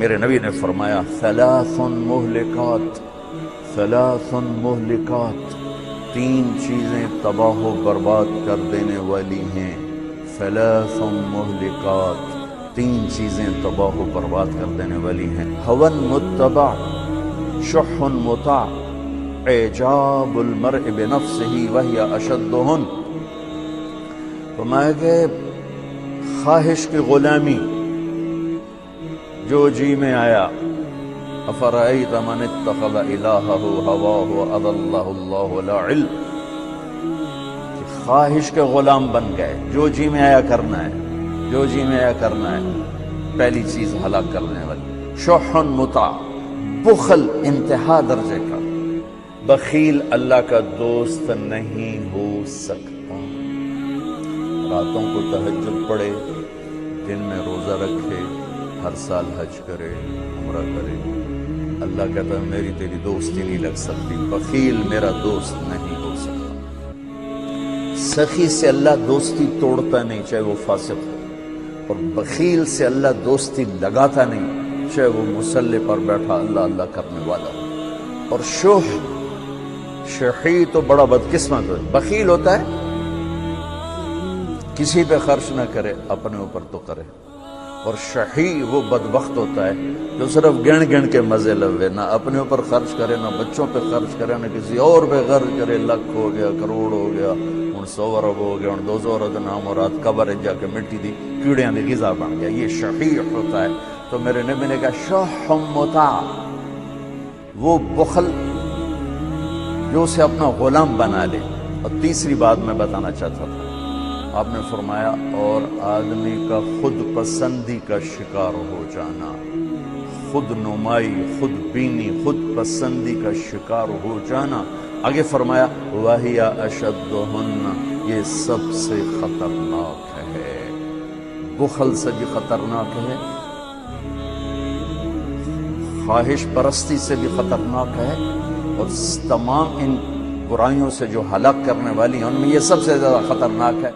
میرے نبی نے فرمایا ثلاث مہلکات، ثلاث مہلکات، تین چیزیں تباہ و برباد کر دینے والی ہیں. ثلاث مہلکات، تین چیزیں تباہ و برباد کر دینے والی ہیں. هوى متبع، شح مطاع، اعجاب المرء بنفسه وهي اشدهن. فرمایا کہ خواہش کی غلامی، جو جی میں آیا. افرأیت من اتخذ الہہ ہواہ واضلہ اللہ علی علم. خواہش کے غلام بن گئے، جو جی میں آیا کرنا ہے، جو جی میں آیا کرنا ہے. پہلی چیز ہلاک کرنے والی. شح مطاع، بخل انتہا درجے کا. بخیل اللہ کا دوست نہیں ہو سکتا. راتوں کو تہجد پڑھے، دن میں روزہ رکھے، ہر سال حج کرے، عمرہ کرے، اللہ کہتا ہے میری تیری دوستی نہیں لگ سکتی. بخیل میرا دوست نہیں ہو سکتا. سخی سے اللہ دوستی توڑتا نہیں، چاہے وہ فاسق ہو، اور بخیل سے اللہ دوستی لگاتا نہیں، چاہے وہ مصلی پر بیٹھا اللہ اللہ کرنے والا ہو. اور شحی تو بڑا بدقسمت ہے. بخیل ہوتا ہے کسی پہ خرچ نہ کرے، اپنے اوپر تو کرے. اور شحی وہ بدبخت ہوتا ہے جو صرف گن گن کے مزے لوے، نہ اپنے اوپر خرچ کرے، نہ بچوں پہ خرچ کرے، نہ کسی اور پہ خرچ کرے. لاکھ ہو گیا، کروڑ ہو گیا، ہوں 100 ارب ہو گیا، ہوں 200 ارب نام اور رات قبر جا کے مٹی دی کیڑیاں دی غذا بن گیا. یہ شحی ہوتا ہے. تو میرے نبی نے کہا شح مطاع، وہ بخل جو اسے اپنا غلام بنا لے. اور تیسری بات میں بتانا چاہتا تھا، آپ نے فرمایا اور آدمی کا خود پسندی کا شکار ہو جانا. خود نمائی، خود بینی، خود پسندی کا شکار ہو جانا. آگے فرمایا وَهِيَ أَشَدُّهُنَّ، یہ سب سے خطرناک ہے. بخل سے بھی خطرناک ہے، خواہش پرستی سے بھی خطرناک ہے، اور تمام ان برائیوں سے جو ہلاک کرنے والی ہیں ان میں یہ سب سے زیادہ خطرناک ہے.